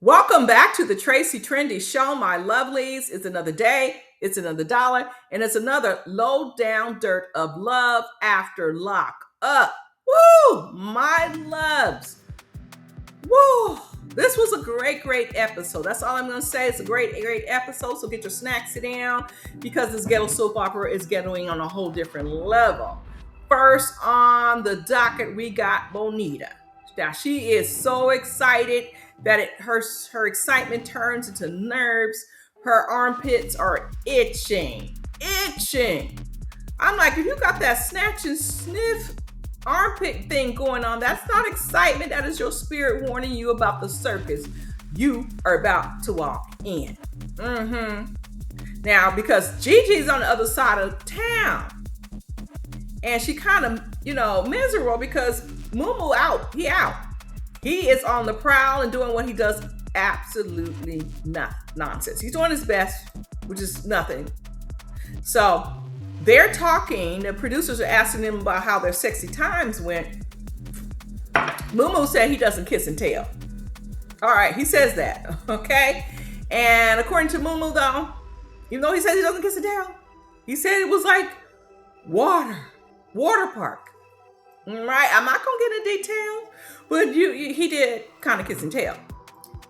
Welcome back to the Tracy Trendy Show, my lovelies. It's another day, it's another dollar, and it's another low down dirt of love after lock up. Woo, my loves. Woo, this was a great episode. That's all I'm going to say. It's a great episode. So get your snacks, sit down, because this ghetto soap opera is ghettoing on a whole different level. First on the docket, we got Bonita. Now, she is so excited that her excitement turns into nerves. Her armpits are itching. I'm like, if you got that snatch and sniff armpit thing going on, that's not excitement. That is your spirit warning you about the circus you are about to walk in. Now, because Gigi's on the other side of town, and she kind of, miserable because Moo Moo out. He out. He is on the prowl and doing what he does absolutely nonsense. He's doing his best, which is nothing. So they're talking. The producers are asking them about how their sexy times went. Moo Moo said he doesn't kiss and tell. All right, he says that, okay? And according to Moo Moo, though, even though he says he doesn't kiss and tell, he said it was like waterpark. Right? I'm not going to get into detail, but he did kind of kiss and tell.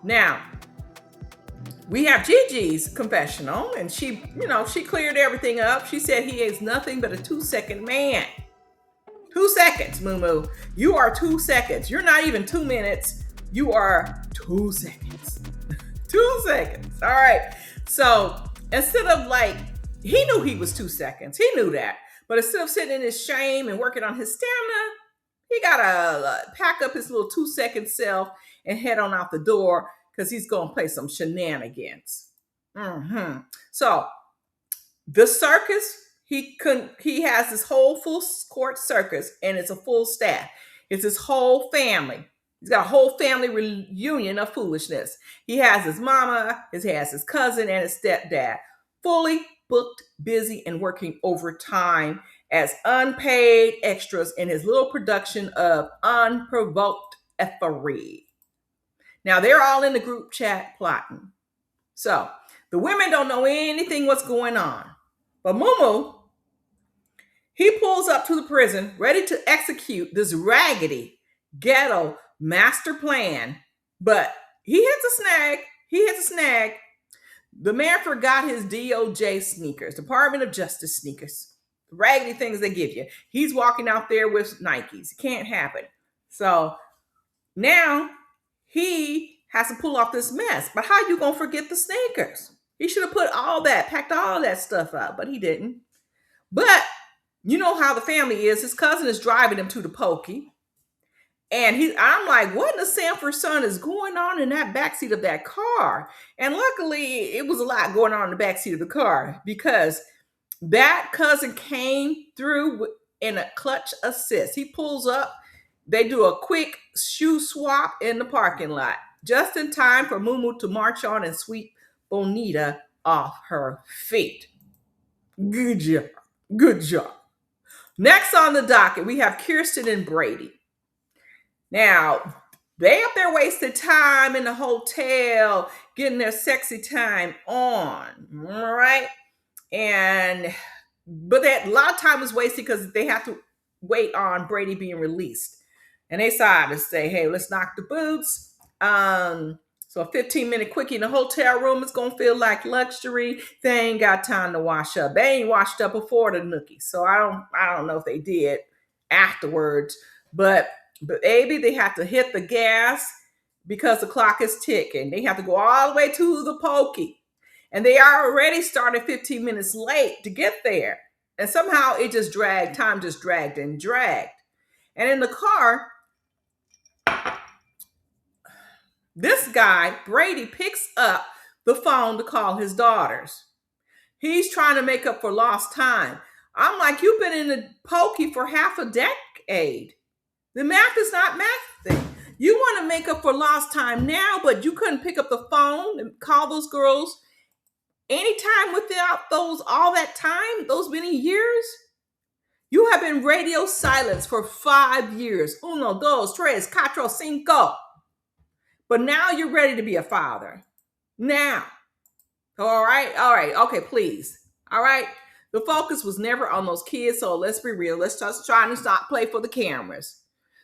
Now, we have Gigi's confessional, and she cleared everything up. She said he is nothing but a 2-second man. 2 seconds, Moo Moo. You are 2 seconds. You're not even 2 minutes. You are 2 seconds. 2 seconds. All right. So instead of he knew he was 2 seconds. He knew that. But instead of sitting in his shame and working on his stamina, he got to pack up his little 2-second self and head on out the door because he's going to play some shenanigans. So the circus, he has this whole full court circus, and it's a full staff. It's his whole family. He's got a whole family reunion of foolishness. He has his mama, he has his cousin, and his stepdad. Fully booked, busy, and working overtime as unpaid extras in his little production of Unprovoked Effery. Now, they're all in the group chat plotting. So, the women don't know anything what's going on. But Moo Moo, he pulls up to the prison, ready to execute this raggedy ghetto master plan. But he hits a snag. The man forgot his DOJ sneakers, Department of Justice sneakers. The raggedy things they give you. He's walking out there with Nikes. It can't happen. So now he has to pull off this mess. But how you gonna forget the sneakers? He should have packed all that stuff out, but he didn't. But you know how the family is. His cousin is driving him to the pokey. And I'm like, what in the Sanford Sun is going on in that backseat of that car? And luckily, it was a lot going on in the backseat of the car because that cousin came through in a clutch assist. He pulls up. They do a quick shoe swap in the parking lot, just in time for Moo Moo to march on and sweep Bonita off her feet. Good job. Next on the docket, we have Keirsten and Brady. Now, they up there wasted time in the hotel, getting their sexy time on, all right? But a lot of time was wasted because they have to wait on Brady being released. And they decided to say, hey, let's knock the boots. So a 15-minute quickie in the hotel room is going to feel like luxury. They ain't got time to wash up. They ain't washed up before the nookie. So I don't know if they did afterwards, but baby, they have to hit the gas because the clock is ticking. They have to go all the way to the pokey. And they are already started 15 minutes late to get there. And somehow it just dragged. Time just dragged and dragged. And in the car, this guy, Brady, picks up the phone to call his daughters. He's trying to make up for lost time. I'm like, you've been in the pokey for half a decade. The math is not mathing. You want to make up for lost time now, but you couldn't pick up the phone and call those girls anytime without all that time, those many years? You have been radio silence for 5 years. 1, 2, 3, 4, 5. but now you're ready to be a father. Now, all right, okay, please. All right. The focus was never on those kids, so let's be real. Let's just try to stop play for the cameras.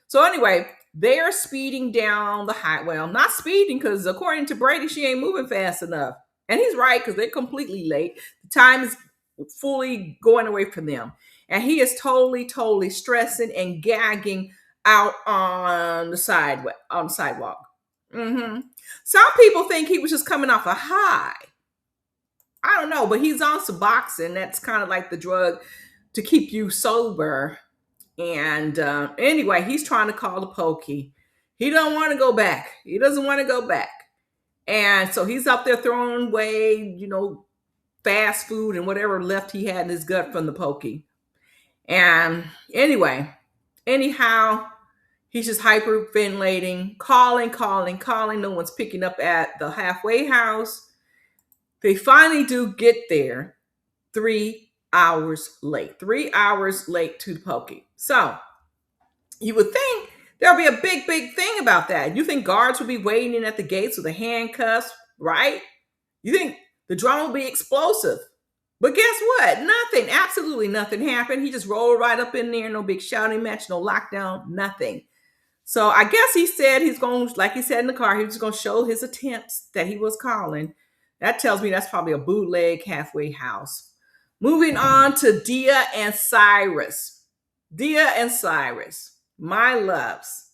So anyway, they're speeding down the highway. Well, not speeding because according to Brady, she ain't moving fast enough. And he's right because they're completely late. The time is fully going away from them. And he is totally stressing and gagging out on the sidewalk. Mm-hmm. Some people think he was just coming off a high. I don't know, but he's on Suboxone. That's kind of like the drug to keep you sober. And anyway, he's trying to call the pokey. He don't want to go back. He doesn't want to go back. And so he's up there throwing away, fast food and whatever left he had in his gut from the pokey. And anyhow, he's just hyperventilating, calling. No one's picking up at the halfway house. They finally do get there 3 hours late. 3 hours late to the pokey. So you would think there'll be a big thing about that. You think guards would be waiting in at the gates with the handcuffs, right? You think the drama will be explosive. But guess what? Nothing, absolutely nothing happened. He just rolled right up in there. No big shouting match, no lockdown, nothing. So I guess he said he's going, like he said in the car, he was going to show his attempts that he was calling. That tells me that's probably a bootleg halfway house. Moving on to Dia and Cyrus. Dia and Cyrus, my loves.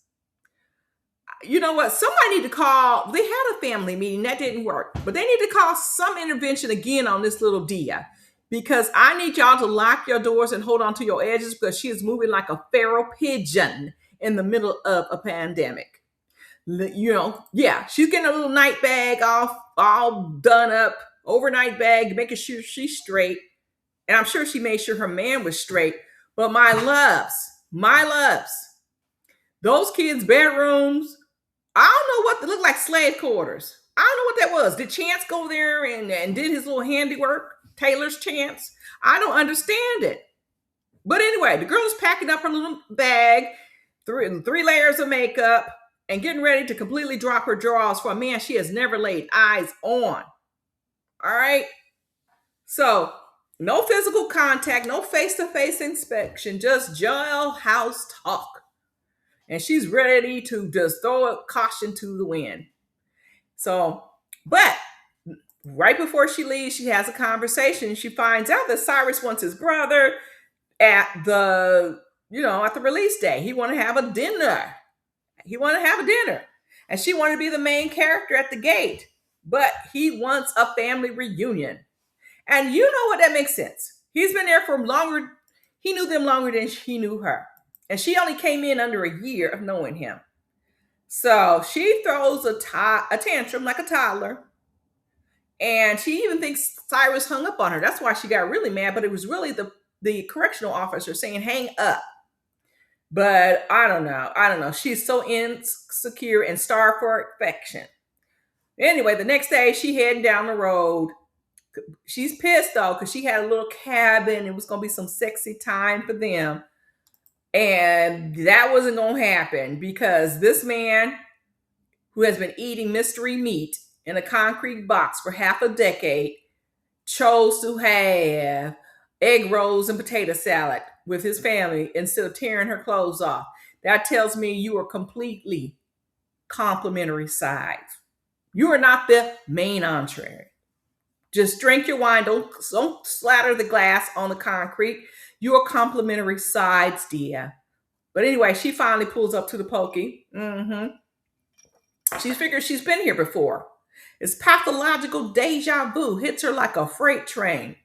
You know what? Somebody need to call. They had a family meeting. That didn't work. But they need to call some intervention again on this little Dia. Because I need y'all to lock your doors and hold on to your edges because she is moving like a feral pigeon in the middle of a pandemic. She's getting a little night bag off, all done up, overnight bag, making sure she's straight. And I'm sure she made sure her man was straight. But my loves, those kids' bedrooms, I don't know what they look like, slave quarters. I don't know what that was. Did Chance go there and did his little handiwork? Taylor's Chance? I don't understand it. But anyway, the girl is packing up her little bag, three layers of makeup, and getting ready to completely drop her drawers for a man she has never laid eyes on. All right? So, no physical contact, no face-to-face inspection, just jailhouse talk. And she's ready to just throw a caution to the wind. So, but right before she leaves, she has a conversation. She finds out that Cyrus wants his brother at the release day. He want to have a dinner. And she wanted to be the main character at the gate. But he wants a family reunion. And you know what? That makes sense. He's been there for longer. He knew them longer than he knew her. And she only came in under a year of knowing him. So she throws a tantrum like a toddler. And she even thinks Cyrus hung up on her. That's why she got really mad. But it was really the correctional officer saying, hang up. But I don't know. She's so insecure and starved for affection. Anyway, the next day she heading down the road. She's pissed though because she had a little cabin. It was going to be some sexy time for them. And that wasn't going to happen because this man who has been eating mystery meat in a concrete box for half a decade chose to have egg rolls and potato salad with his family instead of tearing her clothes off. That tells me you are completely complimentary sides. You are not the main entree. Just drink your wine. Don't slather the glass on the concrete. You are complimentary sides, dear. But anyway, she finally pulls up to the pokey. She figures she's been here before. It's pathological deja vu. Hits her like a freight train.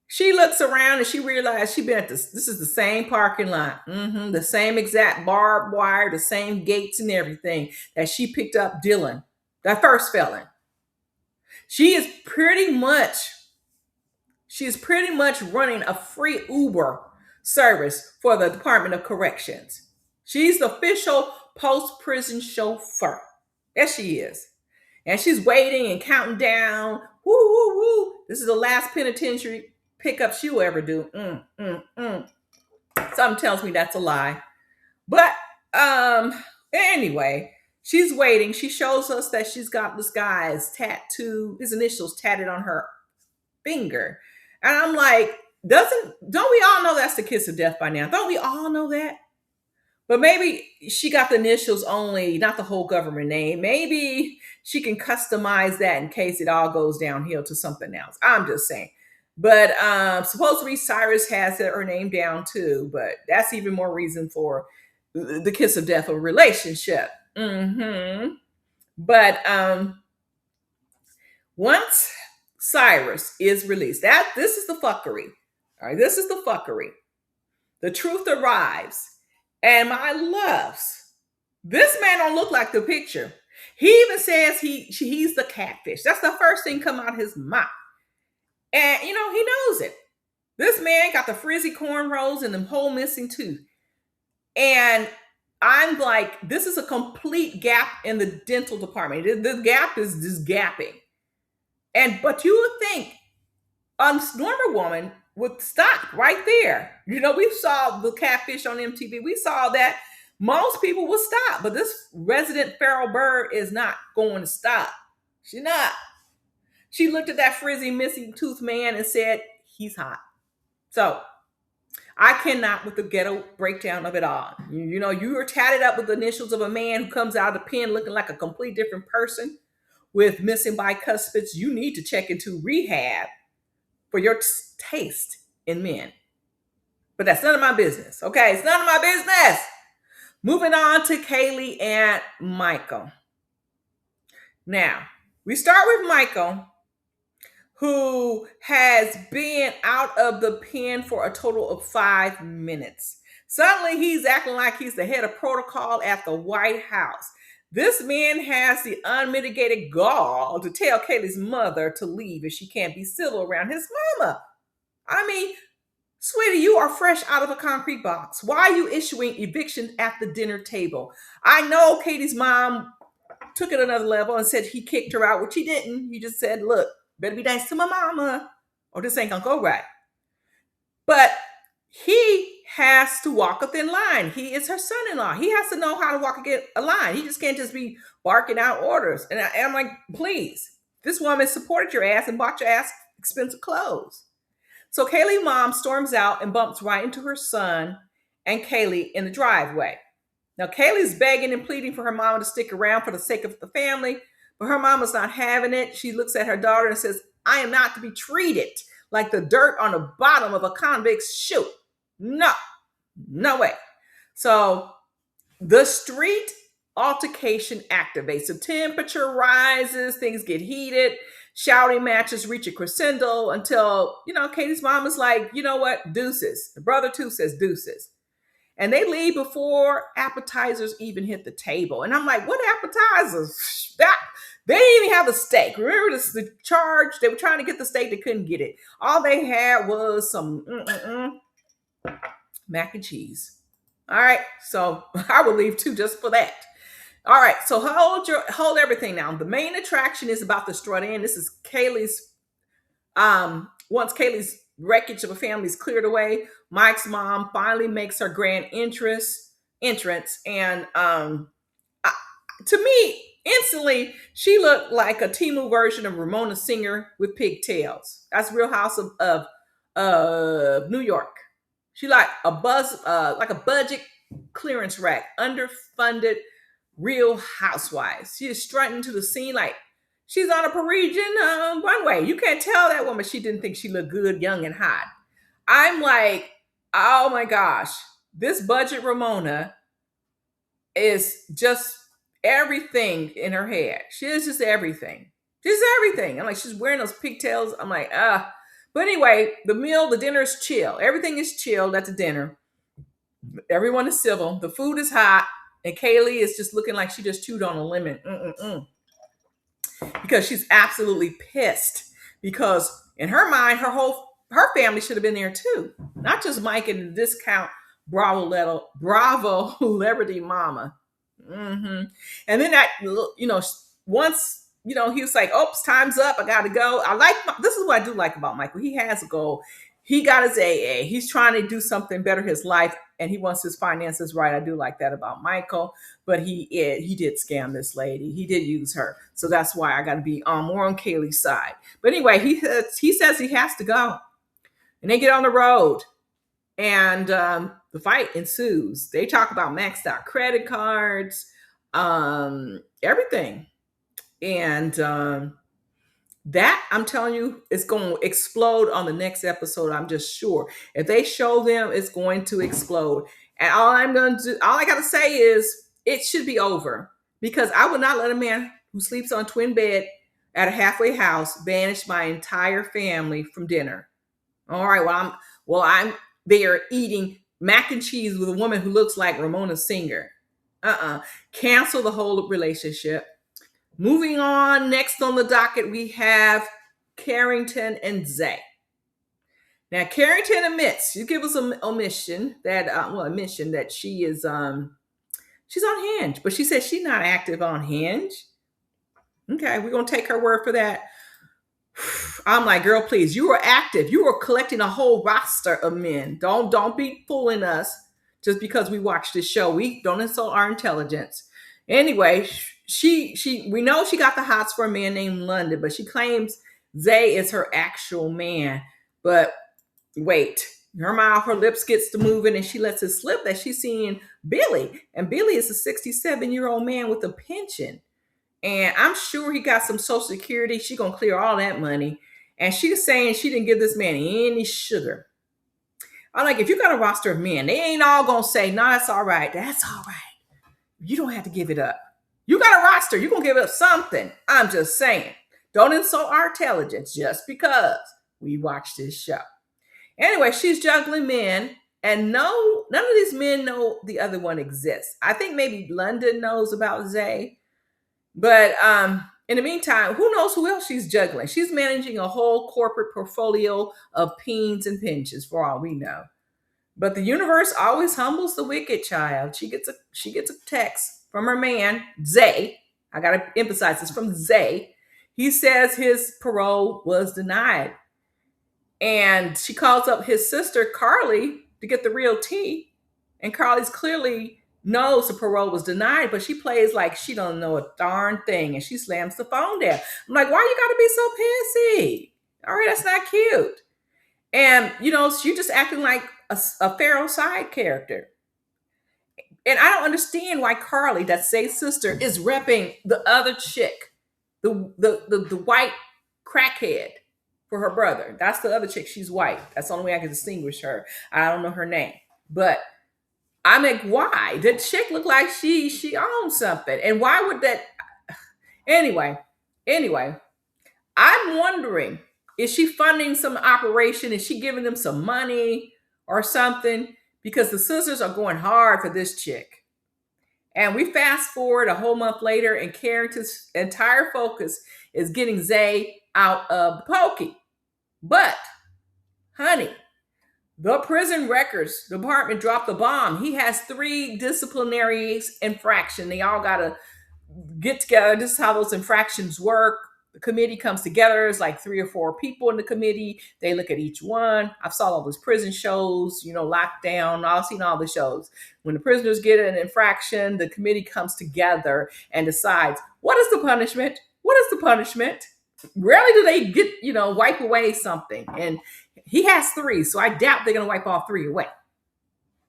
She looks around and she realized she's been at this is the same parking lot. The same exact barbed wire, the same gates and everything that she picked up Dylan, that first felon. She is pretty much running a free Uber service for the Department of Corrections. She's the official post-prison chauffeur. Yes, she is. And she's waiting and counting down. Woo, woo, woo. This is the last penitentiary pickup she'll ever do. Something tells me that's a lie. But anyway, She's waiting. She shows us that she's got this guy's tattoo, his initials tatted on her finger. And I'm like, don't we all know that's the kiss of death by now? Don't we all know that? But maybe she got the initials only, not the whole government name. Maybe she can customize that in case it all goes downhill to something else. I'm just saying. But supposedly Cyrus has her name down too. But that's even more reason for the kiss of death of a relationship. But once Cyrus is released, this is the fuckery. All right, this is the fuckery. The truth arrives. And my loves, this man don't look like the picture. He even says he's the catfish. That's the first thing come out of his mouth. And he knows it. This man got the frizzy cornrows and the whole missing tooth. And I'm like, this is a complete gap in the dental department. The gap is just gapping. But you would think a normal woman would stop right there. We saw the catfish on MTV. We saw that most people would stop, but this resident feral bird is not going to stop. She's not. She looked at that frizzy missing tooth man and said, he's hot. So I cannot with the ghetto breakdown of it all. You are tatted up with the initials of a man who comes out of the pen looking like a complete different person with missing bicuspids. You need to check into rehab for your taste in men. But that's none of my business. Okay, it's none of my business. Moving on to Kayleigh and Michael. Now, we start with Michael, who has been out of the pen for a total of 5 minutes. Suddenly, he's acting like he's the head of protocol at the White House. This man has the unmitigated gall to tell Kayleigh's mother to leave if she can't be civil around his mama. I mean, sweetie, you are fresh out of a concrete box. Why are you issuing eviction at the dinner table? I know Katie's mom took it another level and said he kicked her out, which he didn't. He just said, look, better be nice to my mama or this ain't gonna go right. But he has to walk a thin line. He is her son-in-law. He has to know how to walk a line. He just can't just be barking out orders. And I'm like, please, this woman supported your ass and bought your ass expensive clothes. So Kayleigh's mom storms out and bumps right into her son and Kayleigh in the driveway. Now, Kayleigh's begging and pleading for her mama to stick around for the sake of the family, but her mama's not having it. She looks at her daughter and says, I am not to be treated like the dirt on the bottom of a convict's shoe. No way. So the street altercation activates. The temperature rises, things get heated, shouting matches reach a crescendo until, Katie's mom is like, you know what, deuces. The brother too says deuces. And they leave before appetizers even hit the table. And I'm like, what appetizers? They didn't even have the steak. Remember the charge? They were trying to get the steak. They couldn't get it. All they had was some mac and cheese. All right. So I will leave too just for that. All right. So hold everything now. The main attraction is about to strut in. This is Kayleigh's, once Kayleigh's wreckage of a family is cleared away, Mike's mom finally makes her grand entrance. And to me, instantly, she looked like a Timu version of Ramona Singer with pigtails. That's Real House of New York. She like a budget clearance rack, underfunded Real Housewives. She is strutting to the scene like she's on a Parisian runway. You can't tell that woman she didn't think she looked good, young, and hot. I'm like, oh my gosh, this budget Ramona is just everything in her head. She is just everything. Just everything. I'm like, she's wearing those pigtails. I'm like, But anyway, the dinner is chill. Everything is chilled at the dinner. Everyone is civil. The food is hot. And Kayleigh is just looking like she just chewed on a lemon. Because she's absolutely pissed. Because in her mind, her family should have been there too. Not just Mike and the discount Bravo celebrity mama. And then once, he was like, oops, time's up. I got to go. This is what I do like about Michael. He has a goal. He got his AA. He's trying to do something better his life. and he wants his finances right. I do like that about Michael, but he did scam this lady. He did use her, so that's why I got to be more on Kayleigh's side. But anyway, he says he has to go, and they get on the road, and the fight ensues. They talk about maxed out credit cards, everything, and that, I'm telling you, is going to explode on the next episode. I'm just sure. If they show them, it's going to explode. And all I got to say is it should be over, because I would not let a man who sleeps on twin bed at a halfway house banish my entire family from dinner. All right, I'm there eating mac and cheese with a woman who looks like Ramona Singer. Cancel the whole relationship. Moving on, next on the docket, we have Carrington and Zay. Now, Carrington admits, you give us an omission that, admission that she is, she's on Hinge, but she says she's not active on Hinge. Okay, we're gonna take her word for that. I'm like, girl, please, you were active. You were collecting a whole roster of men. Don't be fooling us just because we watch this show. We don't insult our intelligence. Anyway, we know she got the hots for a man named London, but she claims Zay is her actual man. But wait, her lips gets to moving, and she lets it slip that she's seeing Billy. And Billy is a 67-year-old man with a pension. And I'm sure he got some Social Security. She's going to clear all that money. And she's saying she didn't give this man any sugar. I'm like, if you got a roster of men, they ain't all going to say, no, that's all right. That's all right. You don't have to give it up. You got a roster. You're going to give up something. I'm just saying. Don't insult our intelligence just because we watch this show. Anyway, she's juggling men. And no, none of these men know the other one exists. I think maybe London knows about Zay. But in the meantime, who knows who else she's juggling? She's managing a whole corporate portfolio of peens and pinches for all we know. But the universe always humbles the wicked, child. She gets a text from her man, Zay. I got to emphasize this, from Zay. He says his parole was denied. And she calls up his sister, Carly, to get the real tea. And Carly's clearly knows the parole was denied, but she plays like she don't know a darn thing, and she slams the phone down. I'm like, why you gotta be so pissy? All right, that's not cute. And she just acting like a Pharaoh side character. And I don't understand why Carly, that's Zay's sister, is repping the other chick, the white crackhead for her brother. That's the other chick. She's white. That's the only way I can distinguish her. I don't know her name, but I'm like, why? That chick look like she owns something. And why would that? Anyway, I'm wondering, is she funding some operation? Is she giving them some money or something? Because the sisters are going hard for this chick. And we fast forward a whole month later, and Carrington's entire focus is getting Zay out of the pokey. But, honey, the prison records department dropped the bomb. He has 3 disciplinary infractions. They all got to get together. This is how those infractions work. The committee comes together. It's like 3 or 4 people in the committee. They look at each one. I've saw all those prison shows, Lockdown. I've seen all the shows. When the prisoners get an infraction, the committee comes together and decides, what is the punishment? What is the punishment? Rarely do they get, wipe away something. And he has 3, so I doubt they're going to wipe all 3 away.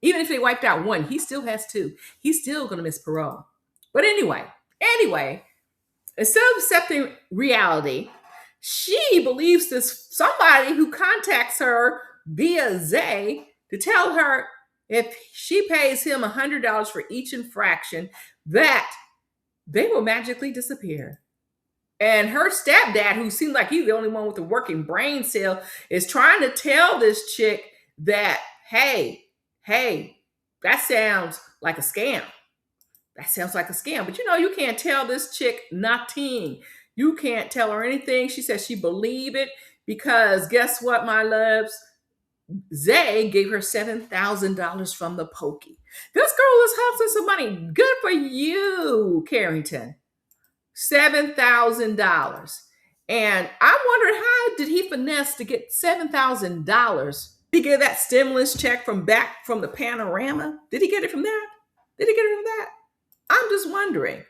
Even if they wiped out 1, he still has 2. He's still going to miss parole. But anyway, instead of accepting reality, she believes this somebody who contacts her via Zay to tell her if she pays him $100 for each infraction, that they will magically disappear. And her stepdad, who seems like he's the only one with a working brain cell, is trying to tell this chick that, hey, that sounds like a scam. That sounds like a scam. But you can't tell this chick nothing. You can't tell her anything. She says she believe it because guess what, my loves? Zay gave her $7,000 from the pokey. This girl is hustling some money. Good for you, Carrington. $7,000. And I wondered, how did he finesse to get $7,000 He get that stimulus check from back from the panorama? Did he get it from that? Did he get it from that? I'm just wondering.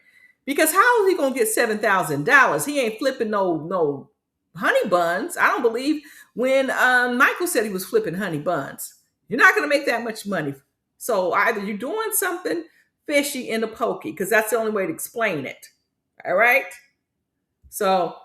Because how is he gonna get $7,000? He ain't flipping no honey buns. I don't believe when Michael said he was flipping honey buns. You're not gonna make that much money. So either you're doing something fishy in the pokey, because that's the only way to explain it. All right. So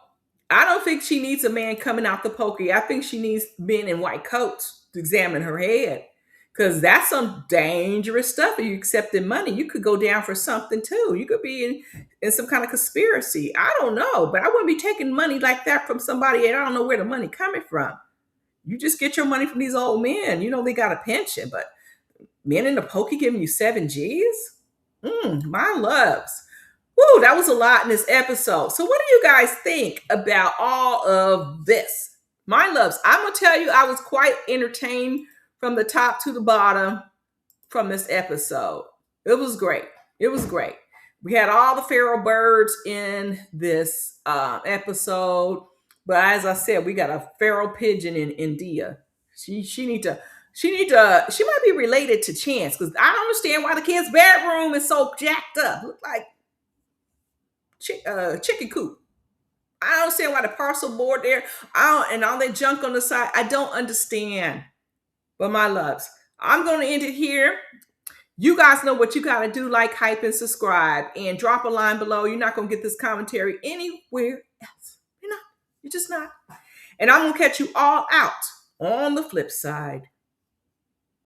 I don't think she needs a man coming out the pokey. I think she needs men in white coats to examine her head. Because that's some dangerous stuff. If you accepting money, you could go down for something too. You could be in some kind of conspiracy. I don't know, but I wouldn't be taking money like that from somebody and I don't know where the money coming from. You just get your money from these old men. You know they got a pension, but men in the pokey giving you 7 G's? My loves. Woo, that was a lot in this episode. So what do you guys think about all of this? My loves, I'm going to tell you, I was quite entertained from the top to the bottom from this episode. It was great. It was great. We had all the feral birds in this episode. But as I said, we got a feral pigeon in India. She might be related to Chance because I don't understand why the kid's bedroom is so jacked up. Look like chicken coop. I don't understand why the parcel board there, and all that junk on the side. I don't understand. But my loves, I'm going to end it here. You guys know what you got to do. Like, hype, and subscribe. And drop a line below. You're not going to get this commentary anywhere else. You're not. You're just not. And I'm going to catch you all out on the flip side.